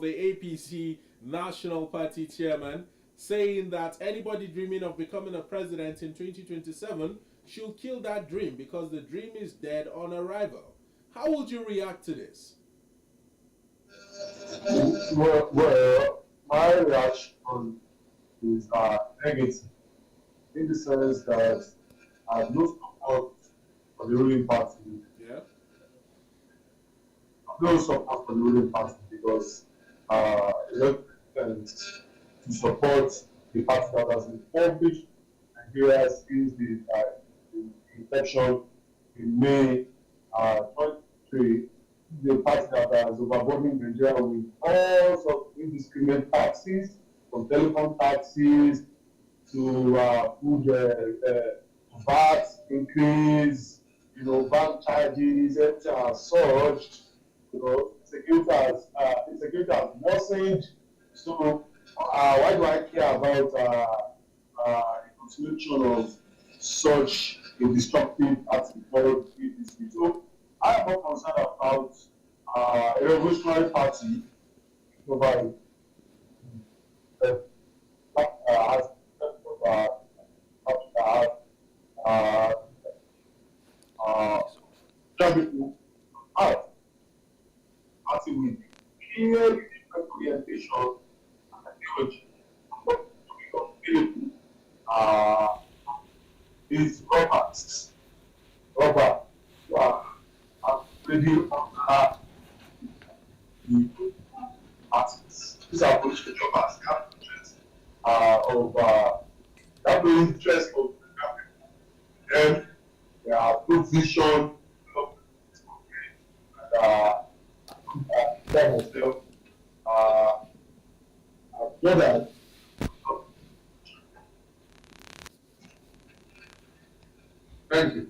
of the APC National Party chairman, saying that anybody dreaming of becoming a president in 2027 should kill that dream because the dream is dead on arrival. How would you react to this? Well, my reaction is negative, in the sense that I have no support for the ruling party. Yeah. No support for the ruling party because to support the party that has impoverished Nigeria since the election in May 2023, the party that has overburdened Nigeria with all sorts of indiscriminate taxes, from telecom taxes to food VAT increase, bank charges, everything has surged. Security has worsened. So why do I care about the continuation of such a destructive attitude? So I am not concerned about a revolutionary party provide party with clear different orientation and ideology. Is Robert, really under the parties. These are political jobbers. They have no interest of the them. They have no vision. Thank you.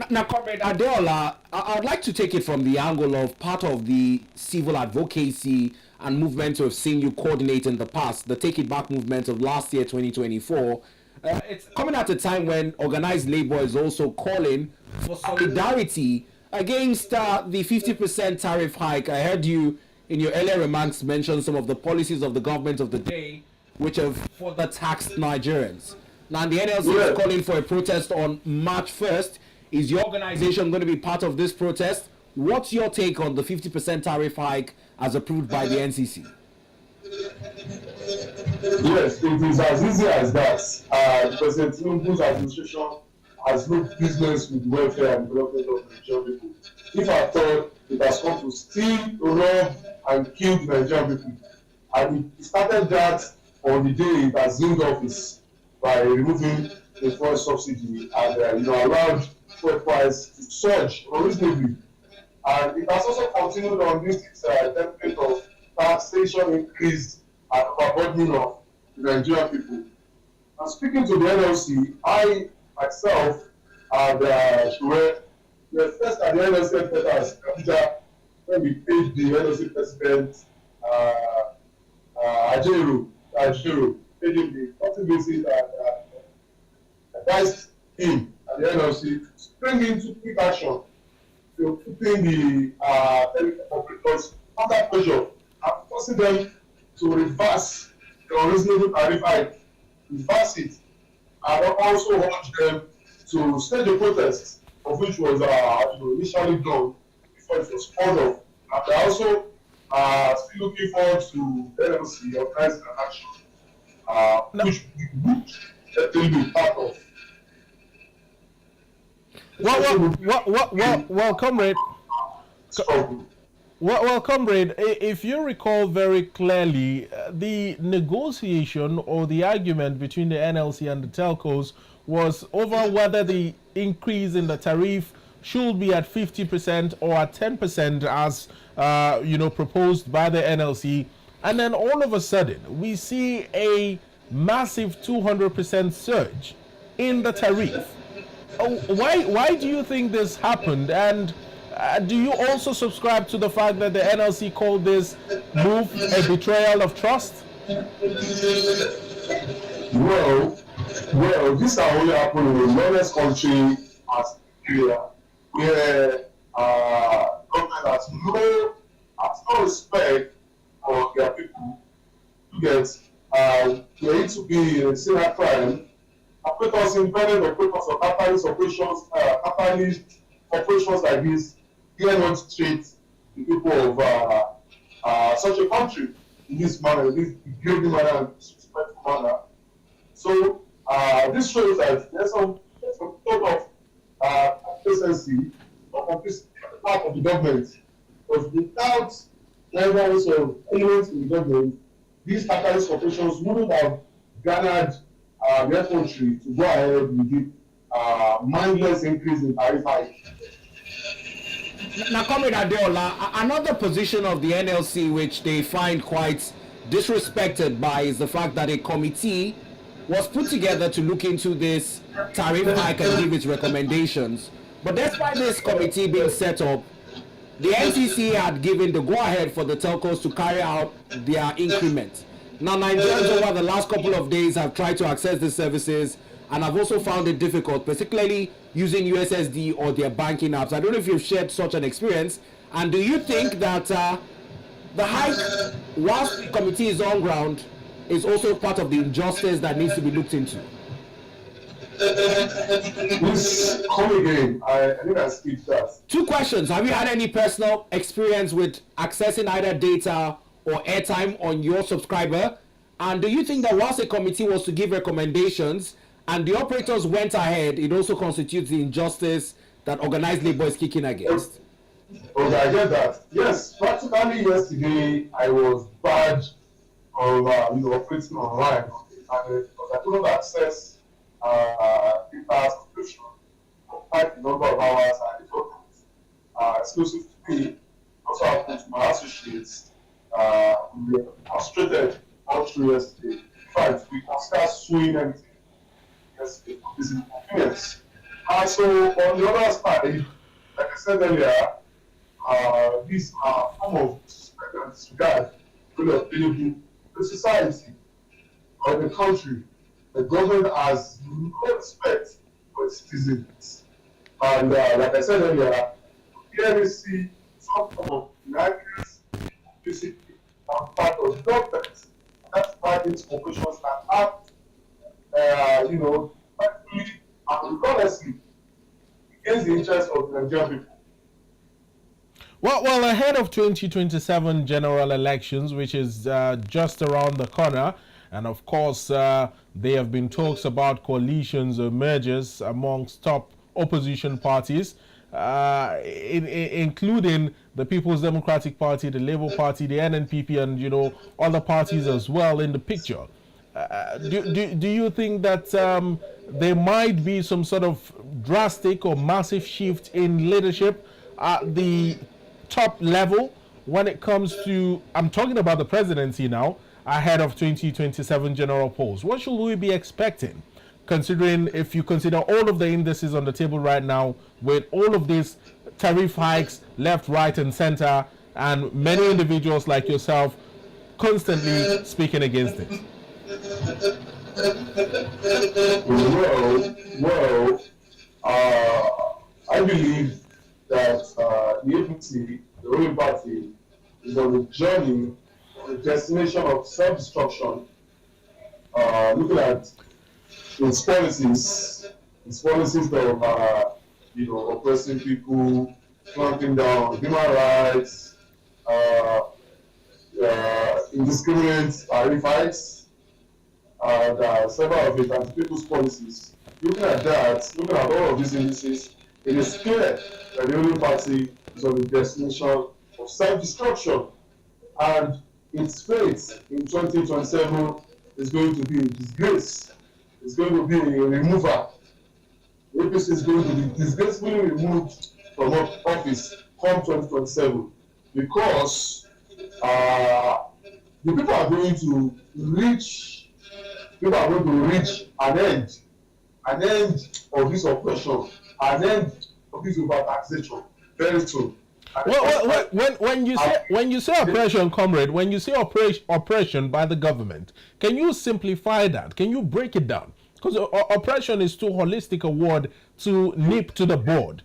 Now, Comrade Adeola, I would like to take it from the angle of part of the civil advocacy and movement we've seen you coordinate in the past, the Take It Back movement of last year, 2024. It's coming at a time when organized labor is also calling for solidarity against the 50% tariff hike. I heard you in your earlier remarks mention some of the policies of the government of the day which have further taxed Nigerians. Now, the NLC is calling for a protest on March 1st. Is your organization going to be part of this protest? What's your take on the 50% tariff hike as approved by the NCC? Yes, it is as easy as that. President Tinubu's administration has no business with welfare and development of Nigerian people. If I thought it has come to steal, rob, and kill the Nigerian people, and he started that on the day it assumed office by removing the fuel subsidy and allowed fuel price to surge unreasonably. And it has also continued on this template of taxation increase and overburdening of the Nigerian people. And speaking to the NLC, I myself and Shure were first at the NLC headquarters Abuja when we paid the NLC president Arewa paid him the 40 visit and advised him at the NLC to spring into quick action to putting the telecom operators under pressure and forcing them to reverse the unreasonable tariff hike, reverse it, and also urge them to stage a protest, of which was initially done before it was called off. And they are also still looking forward to NLC organizing an action, which we would be part of. Well, comrade. Well, comrade, if you recall very clearly, the negotiation or the argument between the NLC and the telcos was over whether the increase in the tariff should be at 50% or at 10% as proposed by the NLC, and then all of a sudden we see a massive 200% surge in the tariff. Why do you think this happened? And do you also subscribe to the fact that the NLC called this move a betrayal of trust? Well, this has only happened in a lawless country as Nigeria, where government has no respect for their people to get for it to be a single crime. Operators, independent operators or capitalist operations, like this, dare not treat the people of such a country in this manner, in this degrading manner and disrespectful manner. So this shows that there's some sort of complacency or complicity on the part of the government. Because without levels of elements in the government, these capitalist corporations wouldn't have garnered their country to go ahead with the mindless increase in tariff hike. Now, Comrade Adeola, another position of the NLC which they find quite disrespected by is the fact that a committee was put together to look into this tariff hike and give its recommendations. But despite this committee being set up, the NCC had given the go-ahead for the telcos to carry out their increment. Now, Nigerians over the last couple of days have tried to access these services and have also found it difficult, particularly using USSD or their banking apps. I don't know if you've shared such an experience. And do you think that the hike, whilst the committee is on ground, is also part of the injustice that needs to be looked into? Please come again. I think I skipped that. Two questions. Have you had any personal experience with accessing either data or airtime on your subscriber? And do you think that whilst a committee was to give recommendations and the operators went ahead, it also constitutes the injustice that organized labor is kicking against? Okay, I get that. Yes, practically yesterday I was banned of operating online, and because I couldn't access data subscription for quite a number of hours, and it was exclusive to me. Also happened to my associates. We were frustrated all through yesterday. In fact, we considered suing anything yesterday for this inconvenience. And so on the other side, like I said earlier, these are a form of disrespect and disregard for the society or the country. The government has no respect for its citizens. And like I said earlier, here we see some form of likeness, complicity on part of the government. That's why these corporations can act, rightfully and regardlessly against the interests of the Nigerian people. Well, ahead of 2027 general elections, which is just around the corner, and of course, there have been talks about coalitions or mergers amongst top opposition parties, including the People's Democratic Party, the Labour Party, the NNPP, and other parties as well in the picture. Do you think that there might be some sort of drastic or massive shift in leadership at the top level when it comes to, I'm talking about the presidency now, ahead of 2027 general polls? What should we be expecting, considering if you consider all of the indices on the table right now, with all of these tariff hikes left, right, and center, and many individuals like yourself constantly speaking against it? Well, I believe that the APC, the ruling party, is on a journey, on a destination of self-destruction. Looking at its policies of oppressing people, clamping down human rights, indiscriminate tariff hikes, and several of it, and people's policies. Looking at all of these indices, it is clear that the ruling party is on the destination of self-destruction, and its fate in 2027 is going to be a disgrace. It's going to be a removal. The APC is going to be disgracefully removed from office come 2027, because the people are going to reach an end of this oppression, an end of this overtaxation very soon. Well, when you say oppression, comrade, when you say oppression by the government, can you simplify that? Can you break it down? Because oppression is too holistic a word to nip to the board.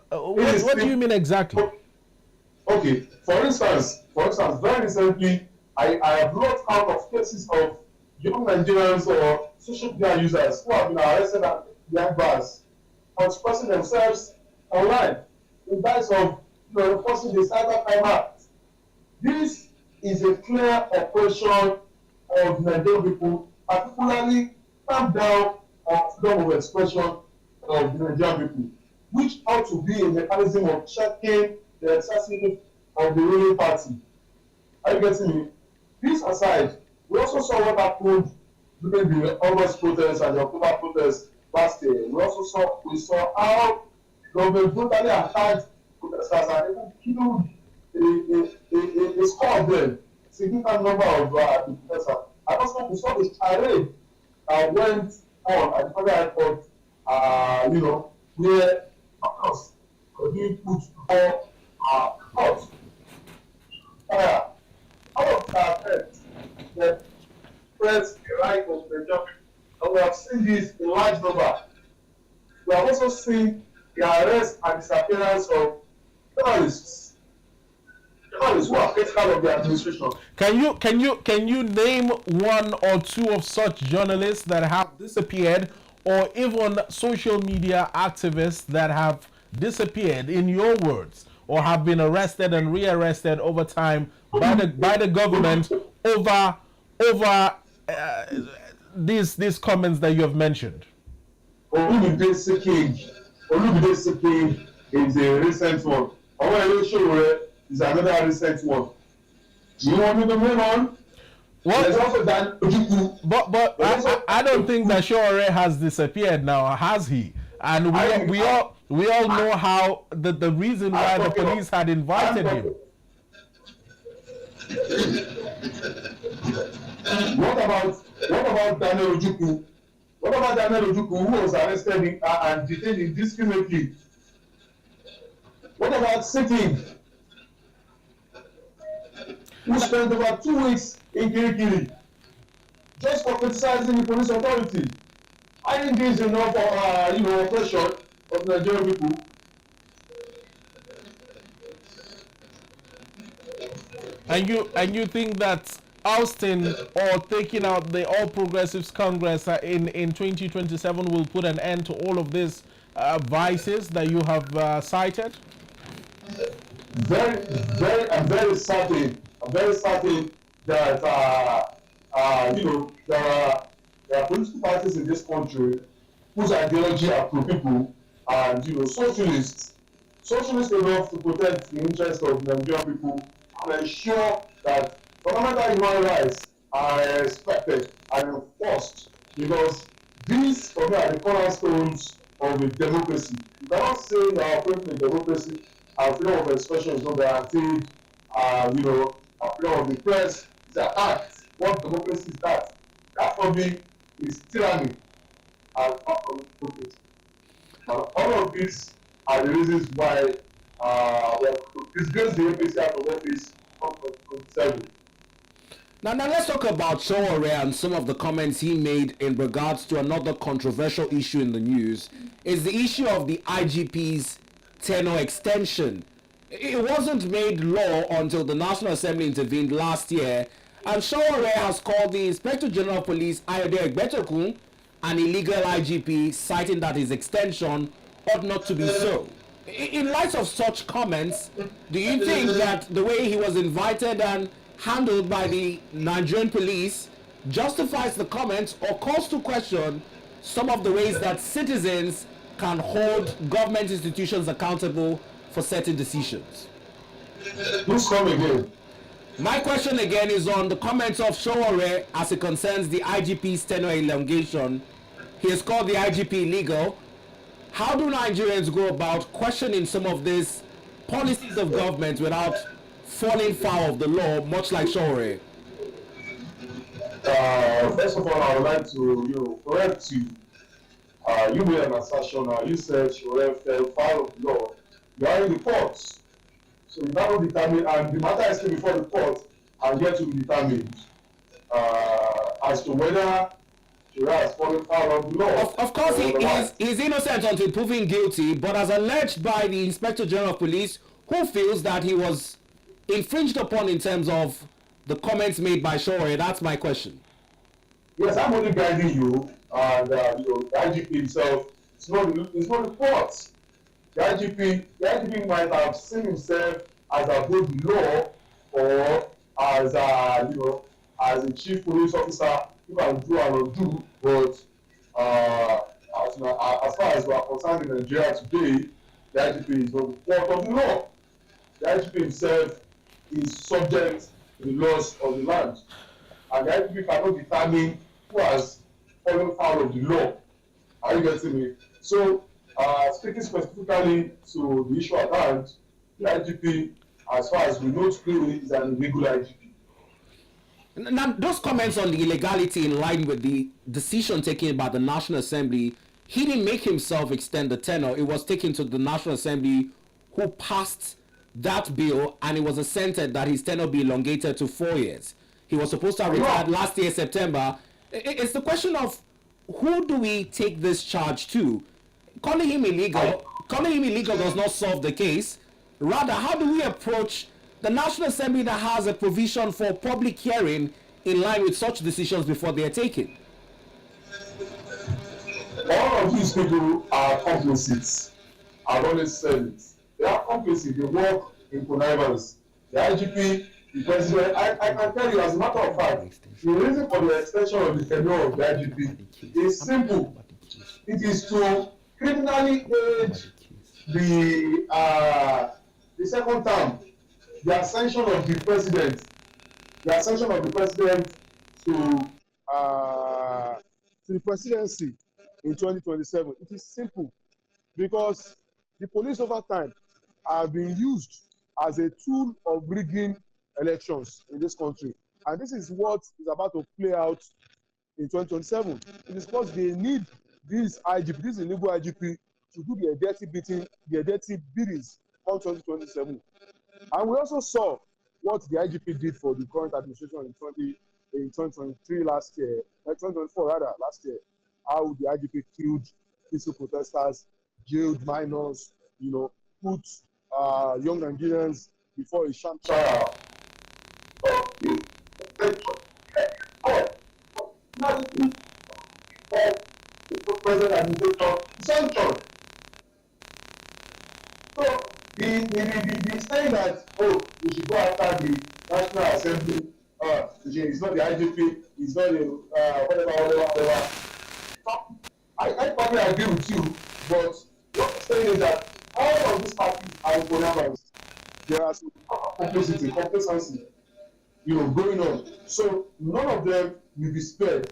What do you mean exactly? Okay, for instance, very recently, I have looked out of cases of young Nigerians or social media users who have been arrested at behind bars for expressing themselves online in terms of enforcing the Cybercrime Act. This is a clear operation of Nigerian people, particularly clamp down on freedom of expression of the Nigerian people, which ought to be a mechanism of checking the excessive of the ruling party. Are you getting me? This aside, we also saw what happened during the August protests and the October protests last year. We saw how the government brutally attacked protesters and even killed a score of them, significant number of the protesters. And also we saw the tirade went on at the federal airport, where us were being put before court. All of that affects the press, the right of the job, and we have seen this in large number. We have also seen the arrest and disappearance of journalists who are critical of the administration. Can you name one or two of such journalists that have disappeared, or even social media activists that have disappeared, in your words, or have been arrested and rearrested over time by the government over these comments that you have mentioned? Olumide Seking is a recent one. Arewa is another recent one. Do you want me to move on? Well, there's also Dan. But I don't think that Shore has disappeared now, has he? And we all know how the reason why the police had invited him. What about Daniel Ojukwu? What about Daniel Ojukwu, who was arrested and detained indiscriminately? What about Seking, who spent over 2 weeks in Kirikiri just for criticizing the police authority? I think this is enough for oppression of Nigerian people. And you think that ousting or taking out the All Progressives Congress in 2027 will put an end to all of these vices that you have cited? I'm very certain that there are political parties in this country whose ideology are pro-people and socialists enough to protect the interests of Nigerian people and ensure that fundamental human rights are respected and enforced, because these for me are the cornerstones of a democracy. You cannot say that our operating in democracy and freedom of expression is not guaranteed. Our freedom of the press is attacked. What democracy is that? That for me is tyranny and not democracy. All of these are the reasons why we have disgraced the APC out of office from 2027. Now let's talk about Showore and some of the comments he made in regards to another controversial issue in the news. Is the issue of the IGP's tenure extension. It wasn't made law until the National Assembly intervened last year, and Showore has called the Inspector General of Police Adeola Adeola an illegal IGP, citing that his extension ought not to be so. In light of such comments, do you think that the way he was invited and handled by the Nigerian police justifies the comments, or calls to question some of the ways that citizens can hold government institutions accountable for certain decisions? Please come again. My question again is on the comments of Showore as it concerns the IGP's tenure elongation. He has called the IGP illegal. How do Nigerians go about questioning some of these policies of government without falling foul of the law, much like Showore? First of all, I would like to correct you. You made an assertion. You said Showore fell foul of the law. You are in the courts, so you cannot determine, and the matter is still before the court and yet to be determined as to whether Showore has fallen foul of the law. Of course, he is innocent until proven guilty, but as alleged by the Inspector General of Police, who feels that he was infringed upon in terms of the comments made by Shore? That's my question. Yes, I'm only guiding you, and the IGP himself, it's not the court. The IGP might have seen himself as above the law, or as as a chief police officer who can do and undo. But as far as we are concerned in Nigeria today, the IGP is not the court of the law. The IGP himself is subject to the laws of the land, and the IGP cannot determine who has fallen foul of the law. Are you getting me? So, speaking specifically to the issue at hand, the IGP, as far as we know today, is an illegal IGP. Now, those comments on the illegality in line with the decision taken by the National Assembly, he didn't make himself extend the tenure. It was taken to the National Assembly, who passed that bill, and it was assented that his tenure be elongated to 4 years. He was supposed to have retired last year, September. It's the question of who do we take this charge to? Calling him illegal does not solve the case. Rather, how do we approach the National Assembly that has a provision for public hearing in line with such decisions before they are taken? All of these people are complicit. I've always said it. They are complicit. They work in connivance. The IGP, the president, I can tell you, as a matter of fact, the reason for the extension of the tenure of the IGP is simple. It is to criminally aid the second term, the ascension of the president, to the presidency in 2027. It is simple, because the police over time have been used as a tool of rigging elections in this country, and this is what is about to play out in 2027. It is because they need this IGP, this illegal IGP, to do their dirty biddings on 2027. And we also saw what the IGP did for the current administration in 2023 last year, 2024 rather, last year. How the IGP killed peaceful protesters, jailed minors, put young Nigerians before a sham trial. President administration sanction. So the saying that we should go after the National Assembly, it's not the IGP, it's not the whatever. I probably agree with you, but what I'm saying is that all of these parties are connivance. There are some complacency, going on. So none of them will be spared.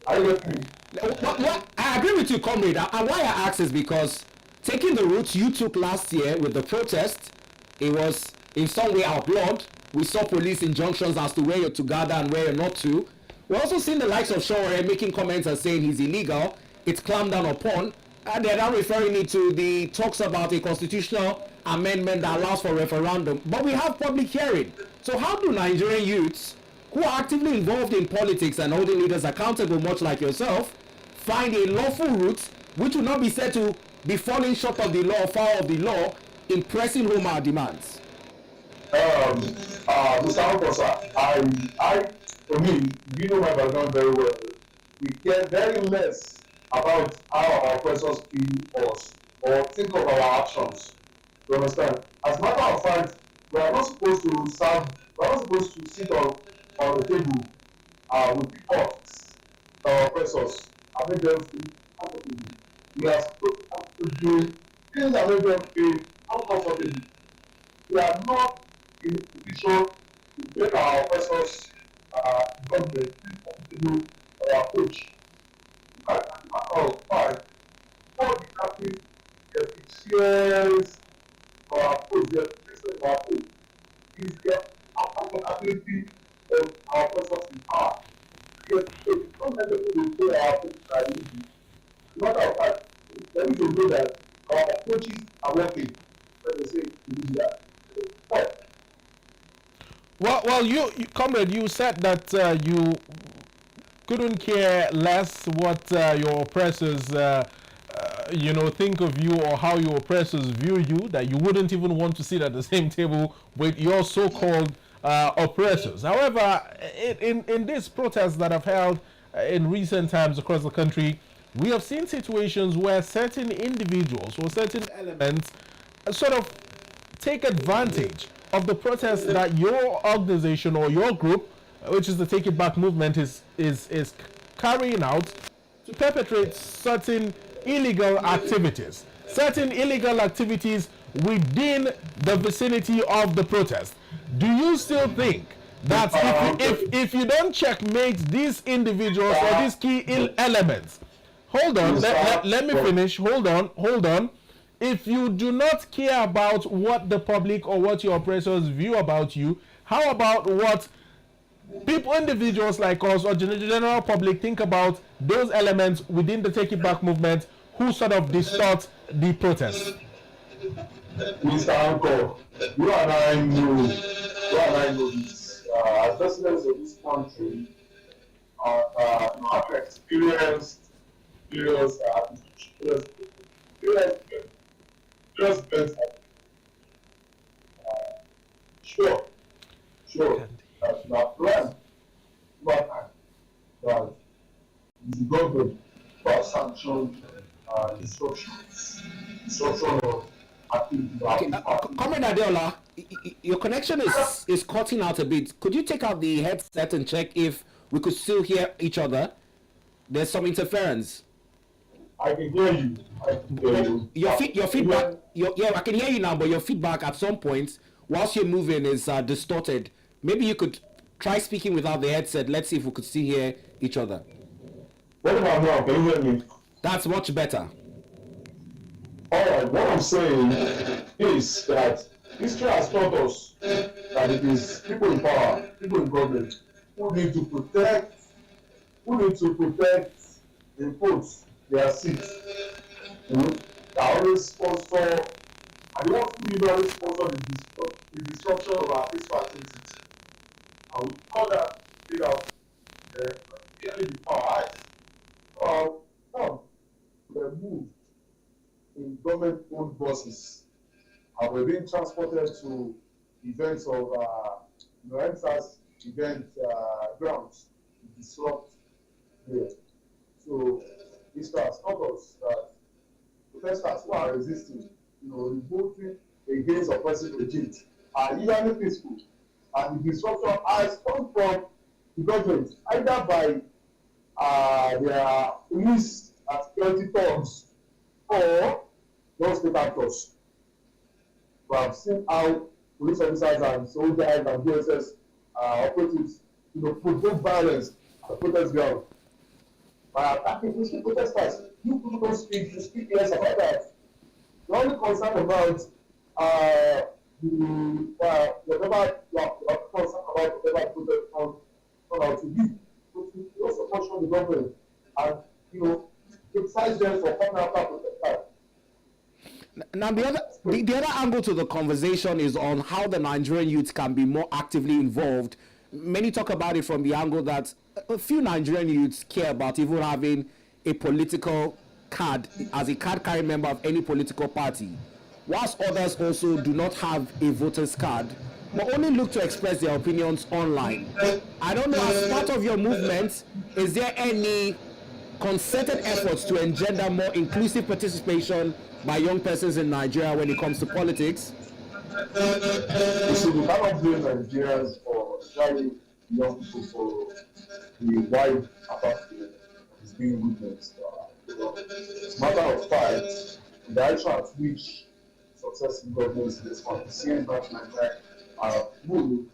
Are you with me? What? I agree with you, Comrade. And why I ask is because taking the route you took last year with the protest, it was in some way outlawed. We saw police injunctions as to where you're to gather and where you're not to. We're also seeing the likes of Shore making comments and saying he's illegal. It's clamped down upon. And they're now referring it to the talks about a constitutional amendment that allows for referendum. But we have public hearing. So how do Nigerian youths who are actively involved in politics and holding leaders accountable, much like yourself, find a lawful route which will not be said to be falling short of the law, foul of the law, in pressing home our demands? Mr. Ankosa, for me, you know my background very well. We care very less about how our oppressors feel us or think of our actions. You understand? As a matter of fact, we are not supposed to sit on the table with the courts, our oppressors, and make them feel comfortable. We are supposed to do things that make them feel uncomfortable. We are not in a position to make our oppressors government feel comfortable with our approach. As a matter of fact, what is happening, the features of our approach, the features of our approach, is the ability of our oppressors in power. Because if some people will say our approach are easy, matter of fact, they need to know that our approaches are working. When they say we do that. Well, you Comrade, you said that you couldn't care less what your oppressors, think of you or how your oppressors view you, that you wouldn't even want to sit at the same table with your so-called oppressors. However, in these protests that have held in recent times across the country, we have seen situations where certain individuals or certain elements sort of take advantage of the protest that your organization or your group, which is the Take It Back movement, is carrying out to perpetrate certain illegal activities within the vicinity of the protest. Do you still think that if you don't checkmate these individuals or these key elements, hold on, let me finish, hold on. If you do not care about what the public or what your oppressors view about you, how about what individuals like us or general public think about those elements within the Take It Back movement who sort of distort the protest? Mr. Anko, you and I know this. As residents of this country, have experienced various events. Sure. That you have planned over time that the government will sanction disruption of activity. Comrade Adeola, your connection is cutting out a bit. Could you take out the headset and check if we could still hear each other? There's some interference. I can hear you. Your feedback. I can hear you now, but your feedback at some point, whilst you're moving, is distorted. Maybe you could try speaking without the headset. Let's see if we could still hear each other. What about now? Can you hear me? That's much better. All right. What I'm saying is that history has taught us that it is people in power, people in government, who need to protect, in quotes, their seats. They always sponsor, and they want to always sponsor the destruction of our peaceful activities. And we call that figure out clearly the power. Were moved in government-owned buses and were being transported to events of NLC's event grounds to disrupt there. So this has taught us that protesters who are resisting, revolting against oppressive regimes are usually peaceful, and the disruption has come from the government either by their police and security thugs or those state actors. We have seen how police officers and soldiers and DSS operatives, provoke violence at protest ground by attacking peaceful protesters. You people don't speak. You speak less about that. You're only concerned about whatever you are concerned about, whatever protest turn out to be. But you also question the government and criticize them for coming after protesters. Now, the other angle to the conversation is on how the Nigerian youth can be more actively involved. Many talk about it from the angle that a few Nigerian youths care about even having a political card as a card-carrying member of any political party, whilst others also do not have a voter's card, but only look to express their opinions online. I don't know, as part of your movement, is there any concerted efforts to engender more inclusive participation by young persons in Nigeria when it comes to politics? You see, we cannot blame Nigerians for especially young people for the wide apathy that is being witnessed. It's a matter of fact, the direction at which successive governments in this country, seeing that Nigeria are moved,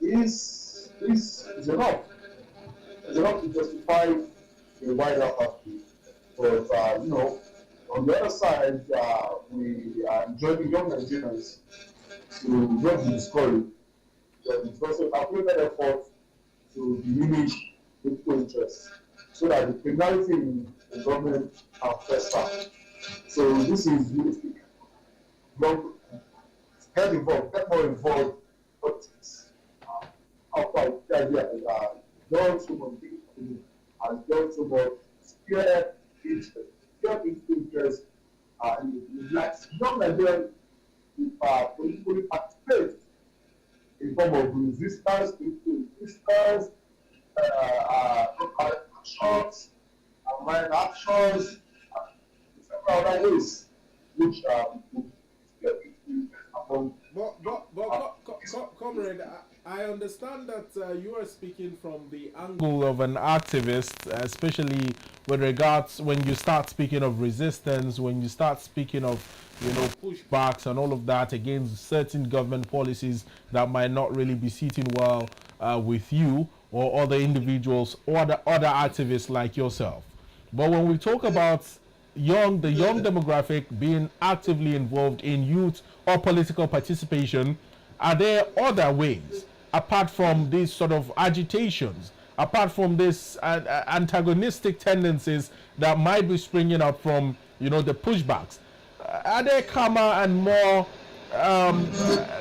is enough. It's enough to justify a wider apathy. But on the other side, we are joining young Nigerians to not be discouraged. It's also a calculated effort to diminish political interest so that the criminality in the government can fester. So this is realistic. Get more involved in politics. After the idea that done so much people has done so much spear interest in the blacks. Young Nigerians politically participate in form of resistance, actions, online actions, and several other ways which Comrade, I understand that you are speaking from the Angle of an activist, especially with regards when you start speaking of resistance, when you start speaking of, pushbacks and all of that against certain government policies that might not really be sitting well with you or other individuals or the other activists like yourself. But when we talk about the young demographic being actively involved in youth or political participation, are there other ways apart from these sort of agitations, apart from these antagonistic tendencies that might be springing up from the pushbacks? Are there calmer and more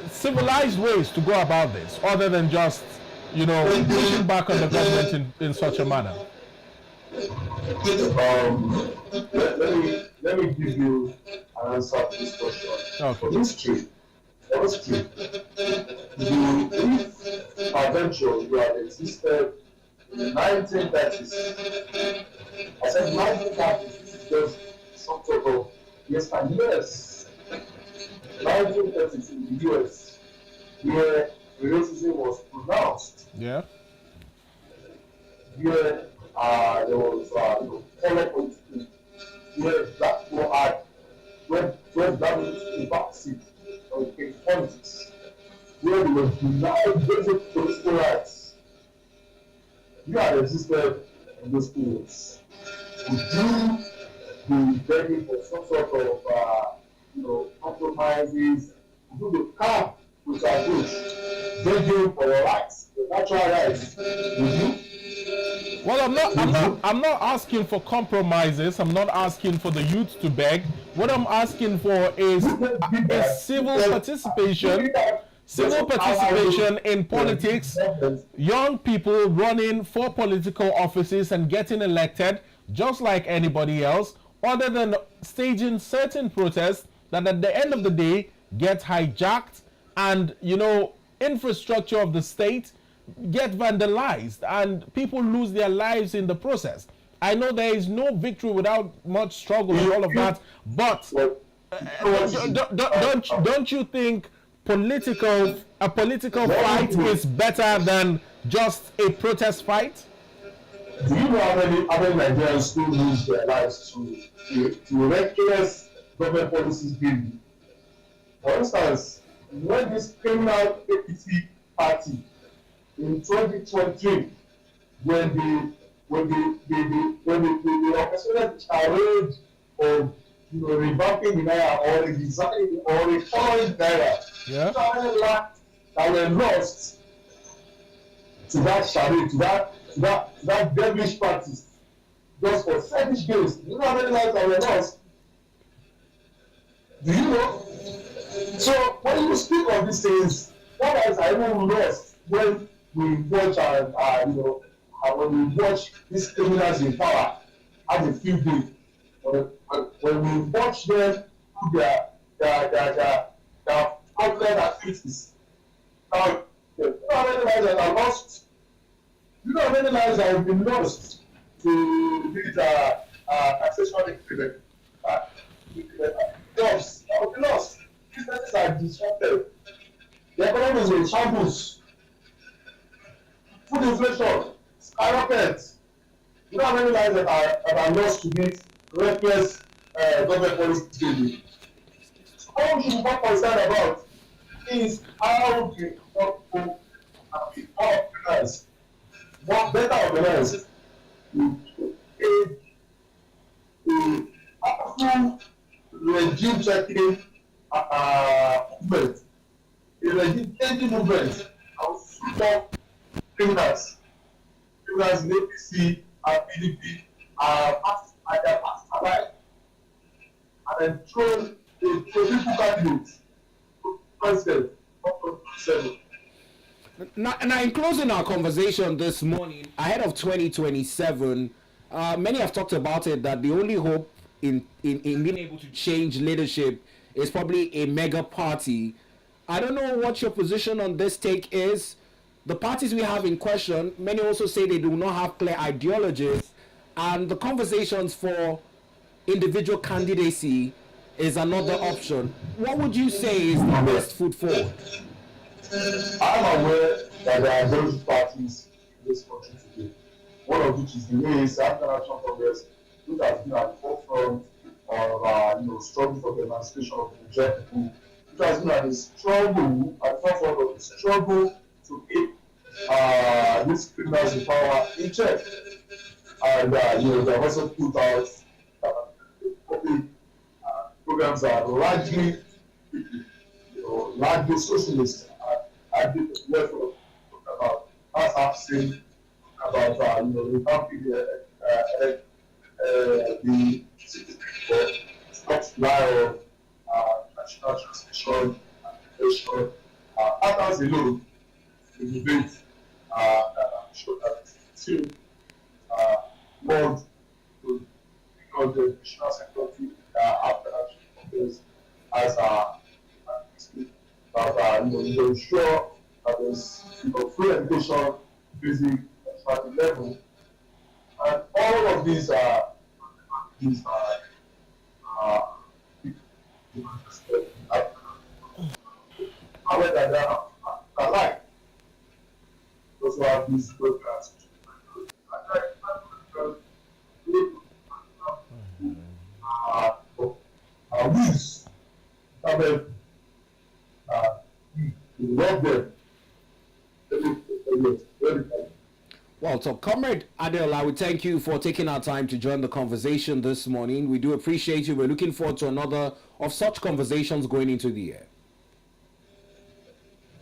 civilized ways to go about this other than just pushing back on the government in such a manner? Let me give you an answer to this question. Okay. History, if adventure you had existed in the 1930s, I said 1930s is just some sort of yesteryears. 1930s in the US, where racism was pronounced. Yeah. Where there was color politics, where black people had, where black people in the backseat in politics, where they were denied basic political rights. You had existed in those periods. Would you be begging for some sort of compromises? Would you be calm with our approach, begging for your rights, your natural rights? Would you? Well, I'm not asking for compromises. I'm not asking for the youth to beg. What I'm asking for is civil participation. Civil participation in politics, young people running for political offices and getting elected just like anybody else, other than staging certain protests that at the end of the day get hijacked and, infrastructure of the state get vandalized and people lose their lives in the process. I know there is no victory without much struggle and all of that, but don't you think a political fight is better than just a protest fight? Do you know how many Nigerians still lose their lives to reckless government policies being? For instance, when this criminal APC party in 2023, when the orchestrated charade of revamping the naira or redesigning or recalling naira, that were lost to that charade, to that devilish practice, just for selfish gains. You know how many lives that were lost? Do you know? So when you speak of these things, what lives are even lost when we watch when we watch these criminals in power have a field day? When we watch them do their fraudulent activities, now you know how many lives that are lost? You know how many lives that have been lost to these taxation increment? Jobs that will be lost. Businesses are disrupted. The economy is in shambles. Food inflation skyrockets. You know how many lives that are lost to this reckless government policy? All we should be concerned about is how the people be more organized, more better organized, a full regime checking movement, a regime changing movement, and sweep up criminals in APC and PDP and their past alike, and then throw a political candidate to president of 2027. Now, in closing our conversation this morning, ahead of 2027, many have talked about it, that the only hope in being able to change leadership is probably a mega party I don't know what your position on this take is. The parties we have in question, many also say they do not have clear ideologies, and the conversations for individual candidacy is another option. What would you say is the best foot forward? I'm aware that there are those parties in this country today, one of which is the ANC, African National Congress, which has been at the forefront of struggle for the emancipation of the Nigerian people, which has been at the forefront of the struggle to keep these criminals in power in check. And they have also put out public programs that are largely socialist. I did the about us have seen about the country the stop supply of national transmission and others alone the debate show that still want to because the national security after Congress as to ensure that there's free education, basic at level, and all of these however, I like those who have these programs. Weeds, love them. Well, so Comrade Adeola, we thank you for taking our time to join the conversation this morning. We do appreciate you. We're looking forward to another of such conversations going into the year.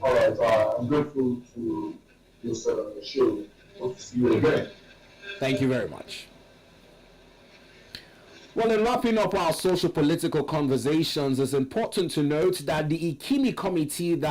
All right, I'm grateful to this show. Hope to see you again. Thank you very much. Well, in wrapping up our social political conversations, it's important to note that the Ikimi committee that